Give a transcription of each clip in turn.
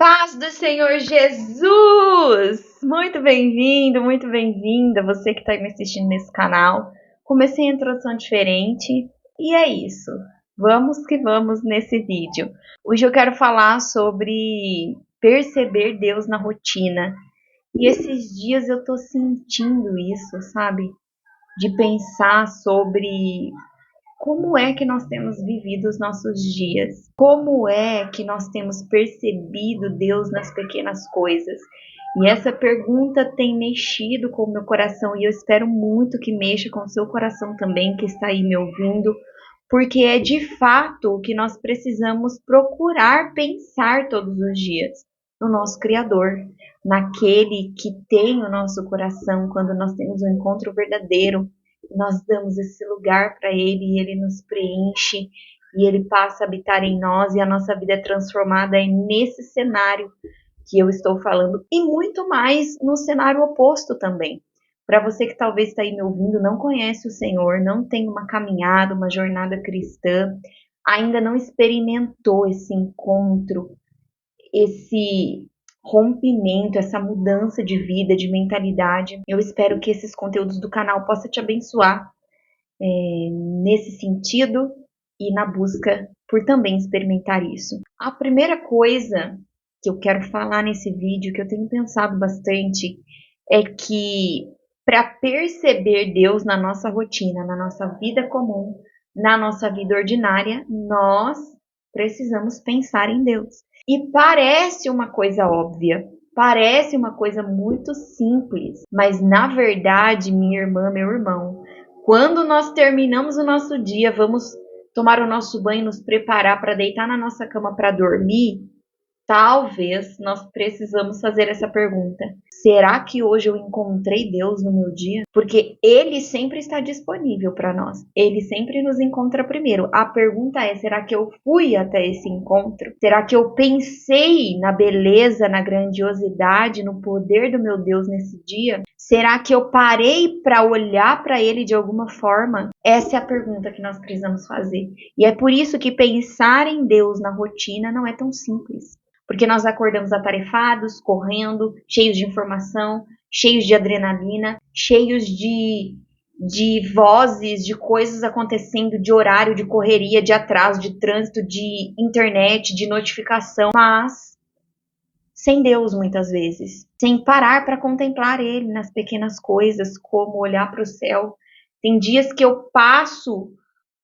Paz do Senhor Jesus! Muito bem-vindo, muito bem-vinda, você que está me assistindo nesse canal. Comecei a introdução diferente e é isso. Vamos que vamos nesse vídeo. Hoje eu quero falar sobre perceber Deus na rotina. E esses dias eu tô sentindo isso, sabe? De pensar sobre como é que nós temos vivido os nossos dias? Como é que nós temos percebido Deus nas pequenas coisas? E essa pergunta tem mexido com o meu coração e eu espero muito que mexa com o seu coração também, que está aí me ouvindo, porque é de fato o que nós precisamos procurar pensar todos os dias no nosso Criador, naquele que tem o nosso coração quando nós temos um encontro verdadeiro. Nós damos esse lugar para Ele e Ele nos preenche e Ele passa a habitar em nós e a nossa vida é transformada nesse cenário que eu estou falando e muito mais no cenário oposto também. Para você que talvez está aí me ouvindo, não conhece o Senhor, não tem uma caminhada, uma jornada cristã, ainda não experimentou esse encontro, esse rompimento, essa mudança de vida, de mentalidade. Eu espero que esses conteúdos do canal possam te abençoar nesse sentido e na busca por também experimentar isso. A primeira coisa que eu quero falar nesse vídeo, que eu tenho pensado bastante, é que para perceber Deus na nossa rotina, na nossa vida comum, na nossa vida ordinária, nós precisamos pensar em Deus. E parece uma coisa óbvia, parece uma coisa muito simples, mas na verdade, minha irmã, meu irmão, quando nós terminamos o nosso dia, vamos tomar o nosso banho, nos preparar para deitar na nossa cama para dormir, talvez nós precisamos fazer essa pergunta. Será que hoje eu encontrei Deus no meu dia? Porque Ele sempre está disponível para nós. Ele sempre nos encontra primeiro. A pergunta é, será que eu fui até esse encontro? Será que eu pensei na beleza, na grandiosidade, no poder do meu Deus nesse dia? Será que eu parei para olhar para Ele de alguma forma? Essa é a pergunta que nós precisamos fazer. E é por isso que pensar em Deus na rotina não é tão simples. Porque nós acordamos atarefados, correndo, cheios de informação, cheios de adrenalina, cheios de vozes, de coisas acontecendo, de horário, de correria, de atraso, de trânsito, de internet, de notificação, mas sem Deus muitas vezes, sem parar para contemplar Ele nas pequenas coisas, como olhar para o céu. Tem dias que eu passo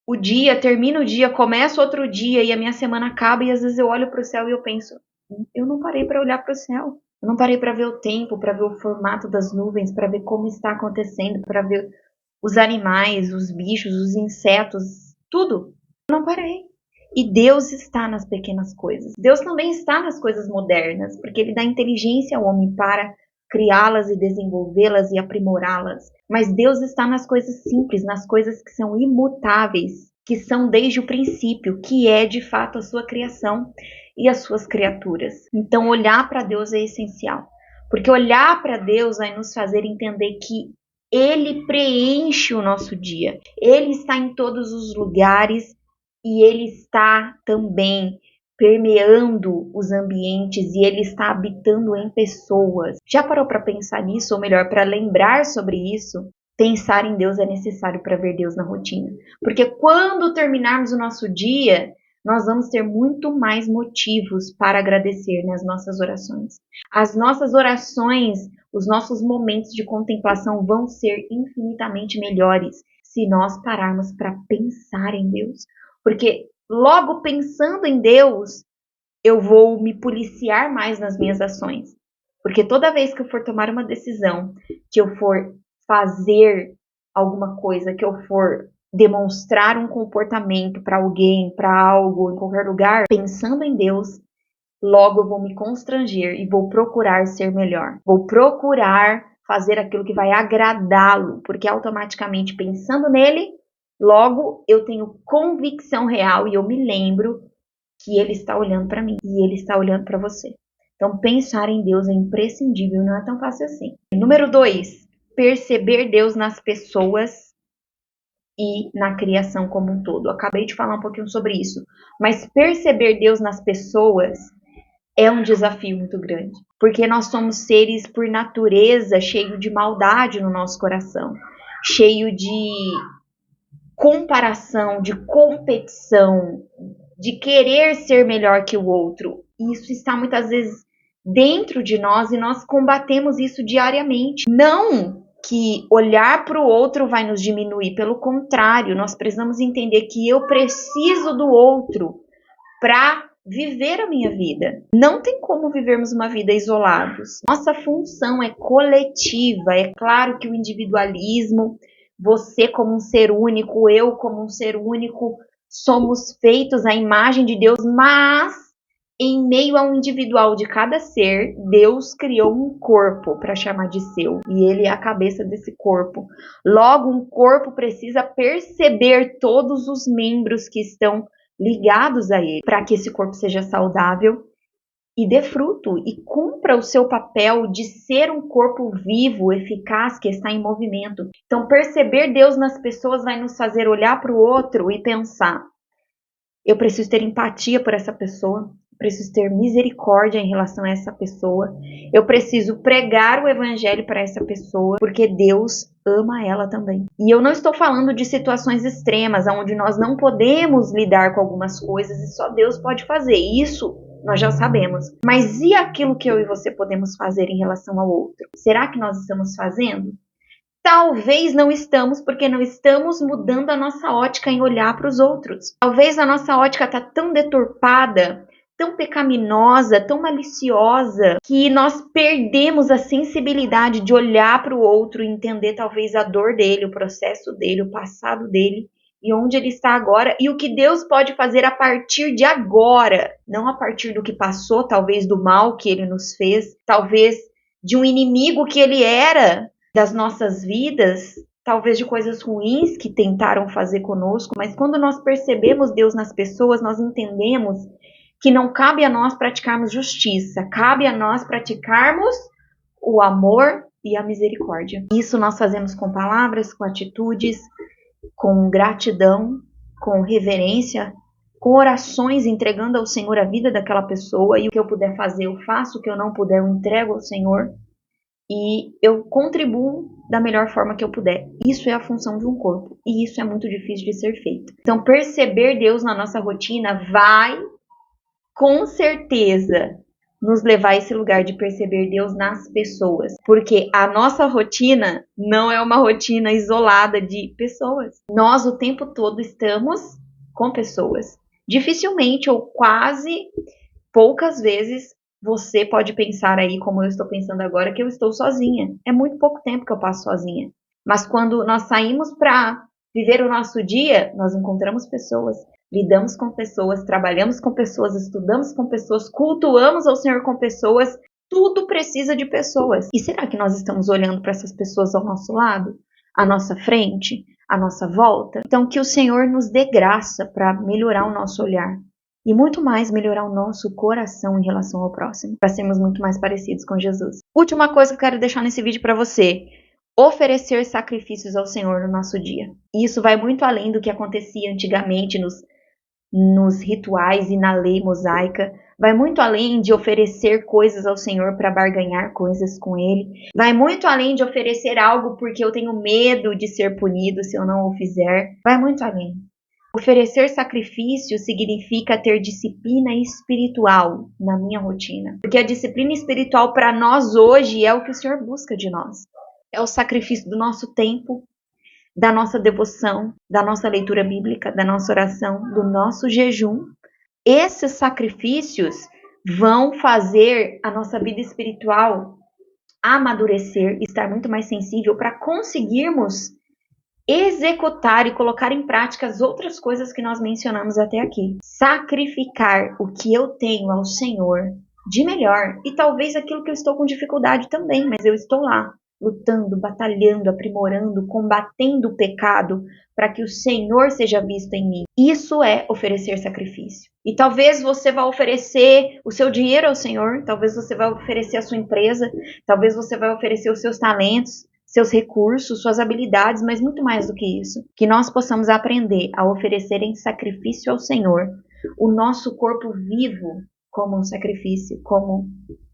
o dia, termino o dia, começo outro dia e a minha semana acaba e às vezes eu olho para o céu e eu penso, eu não parei para olhar para o céu. Eu não parei para ver o tempo, para ver o formato das nuvens, para ver como está acontecendo, para ver os animais, os bichos, os insetos, tudo. Eu não parei. E Deus está nas pequenas coisas. Deus também está nas coisas modernas, porque Ele dá inteligência ao homem para criá-las e desenvolvê-las e aprimorá-las. Mas Deus está nas coisas simples, nas coisas que são imutáveis, que são desde o princípio, que é de fato a sua criação e as suas criaturas. Então olhar para Deus é essencial, porque olhar para Deus vai nos fazer entender que Ele preenche o nosso dia, Ele está em todos os lugares e Ele está também permeando os ambientes e Ele está habitando em pessoas. Já parou para pensar nisso? Ou melhor, para lembrar sobre isso? Pensar em Deus é necessário para ver Deus na rotina. Porque quando terminarmos o nosso dia, nós vamos ter muito mais motivos para agradecer nas nossas orações. As nossas orações, os nossos momentos de contemplação vão ser infinitamente melhores se nós pararmos para pensar em Deus. Porque logo pensando em Deus, eu vou me policiar mais nas minhas ações. Porque toda vez que eu for tomar uma decisão, que eu for fazer alguma coisa, que eu for demonstrar um comportamento para alguém, para algo, em qualquer lugar, pensando em Deus, logo eu vou me constranger e vou procurar ser melhor. Vou procurar fazer aquilo que vai agradá-lo, porque automaticamente pensando nele, logo eu tenho convicção real e eu me lembro que Ele está olhando para mim e Ele está olhando para você. Então pensar em Deus é imprescindível, não é tão fácil assim. Número 2, perceber Deus nas pessoas e na criação como um todo. Eu acabei de falar um pouquinho sobre isso, mas perceber Deus nas pessoas é um desafio muito grande, porque nós somos seres por natureza cheios de maldade no nosso coração, cheio de comparação, de competição, de querer ser melhor que o outro. Isso está muitas vezes dentro de nós e nós combatemos isso diariamente. Não que olhar para o outro vai nos diminuir, pelo contrário, nós precisamos entender que eu preciso do outro para viver a minha vida. Não tem como vivermos uma vida isolados. Nossa função é coletiva. É claro que o individualismo, você como um ser único, eu como um ser único, somos feitos à imagem de Deus, mas em meio ao individual de cada ser, Deus criou um corpo para chamar de seu, e ele é a cabeça desse corpo. Logo, um corpo precisa perceber todos os membros que estão ligados a ele, para que esse corpo seja saudável e dê fruto e cumpra o seu papel de ser um corpo vivo, eficaz, que está em movimento. Então, perceber Deus nas pessoas vai nos fazer olhar para o outro e pensar: eu preciso ter empatia por essa pessoa, preciso ter misericórdia em relação a essa pessoa, eu preciso pregar o evangelho para essa pessoa, porque Deus ama ela também. E eu não estou falando de situações extremas, onde nós não podemos lidar com algumas coisas e só Deus pode fazer. Isso nós já sabemos. Mas e aquilo que eu e você podemos fazer em relação ao outro? Será que nós estamos fazendo? Talvez não estamos, porque não estamos mudando a nossa ótica em olhar para os outros. Talvez a nossa ótica está tão deturpada, tão pecaminosa, tão maliciosa, que nós perdemos a sensibilidade de olhar para o outro e entender talvez a dor dele, o processo dele, o passado dele e onde ele está agora e o que Deus pode fazer a partir de agora, não a partir do que passou, talvez do mal que ele nos fez, talvez de um inimigo que ele era das nossas vidas, talvez de coisas ruins que tentaram fazer conosco, mas quando nós percebemos Deus nas pessoas, nós entendemos que não cabe a nós praticarmos justiça, cabe a nós praticarmos o amor e a misericórdia. Isso nós fazemos com palavras, com atitudes, com gratidão, com reverência, com orações, entregando ao Senhor a vida daquela pessoa, e o que eu puder fazer eu faço, o que eu não puder eu entrego ao Senhor, e eu contribuo da melhor forma que eu puder. Isso é a função de um corpo, e isso é muito difícil de ser feito. Então, perceber Deus na nossa rotina vai, com certeza, nos levar a esse lugar de perceber Deus nas pessoas. Porque a nossa rotina não é uma rotina isolada de pessoas. Nós, o tempo todo, estamos com pessoas. Dificilmente ou quase poucas vezes você pode pensar aí, como eu estou pensando agora, que eu estou sozinha. É muito pouco tempo que eu passo sozinha. Mas quando nós saímos para viver o nosso dia, nós encontramos pessoas, lidamos com pessoas, trabalhamos com pessoas, estudamos com pessoas, cultuamos ao Senhor com pessoas. Tudo precisa de pessoas. E será que nós estamos olhando para essas pessoas ao nosso lado, à nossa frente, à nossa volta? Então, que o Senhor nos dê graça para melhorar o nosso olhar. E muito mais melhorar o nosso coração em relação ao próximo, para sermos muito mais parecidos com Jesus. Última coisa que eu quero deixar nesse vídeo para você: oferecer sacrifícios ao Senhor no nosso dia. E isso vai muito além do que acontecia antigamente nos rituais e na lei mosaica. Vai muito além de oferecer coisas ao Senhor para barganhar coisas com Ele. Vai muito além de oferecer algo porque eu tenho medo de ser punido se eu não o fizer. Vai muito além. Oferecer sacrifício significa ter disciplina espiritual na minha rotina. Porque a disciplina espiritual para nós hoje é o que o Senhor busca de nós. É o sacrifício do nosso tempo, da nossa devoção, da nossa leitura bíblica, da nossa oração, do nosso jejum. Esses sacrifícios vão fazer a nossa vida espiritual amadurecer, estar muito mais sensível para conseguirmos executar e colocar em prática as outras coisas que nós mencionamos até aqui. Sacrificar o que eu tenho ao Senhor de melhor, e talvez aquilo que eu estou com dificuldade também, mas eu estou lá, lutando, batalhando, aprimorando, combatendo o pecado para que o Senhor seja visto em mim. Isso é oferecer sacrifício. E talvez você vá oferecer o seu dinheiro ao Senhor, talvez você vá oferecer a sua empresa, talvez você vai oferecer os seus talentos, seus recursos, suas habilidades, mas muito mais do que isso. Que nós possamos aprender a oferecer em sacrifício ao Senhor o nosso corpo vivo, como um sacrifício, como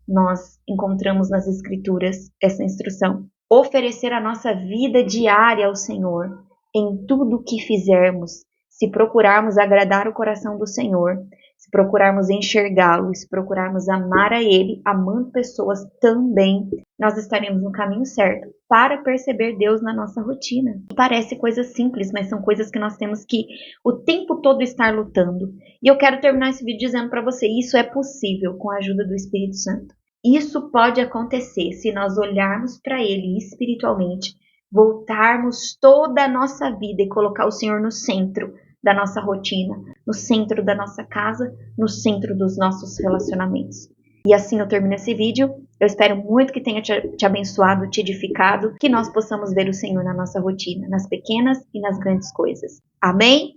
nós encontramos nas Escrituras essa instrução. Oferecer a nossa vida diária ao Senhor em tudo o que fizermos, se procurarmos agradar o coração do Senhor, se procurarmos enxergá-lo, se procurarmos amar a Ele, amando pessoas também, nós estaremos no caminho certo para perceber Deus na nossa rotina. Parece coisas simples, mas são coisas que nós temos que o tempo todo estar lutando. E eu quero terminar esse vídeo dizendo para você, isso é possível com a ajuda do Espírito Santo. Isso pode acontecer se nós olharmos para Ele espiritualmente, voltarmos toda a nossa vida e colocar o Senhor no centro da nossa rotina, no centro da nossa casa, no centro dos nossos relacionamentos. E assim eu termino esse vídeo. Eu espero muito que tenha te abençoado, te edificado, que nós possamos ver o Senhor na nossa rotina, nas pequenas e nas grandes coisas. Amém?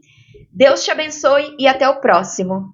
Deus te abençoe e até o próximo.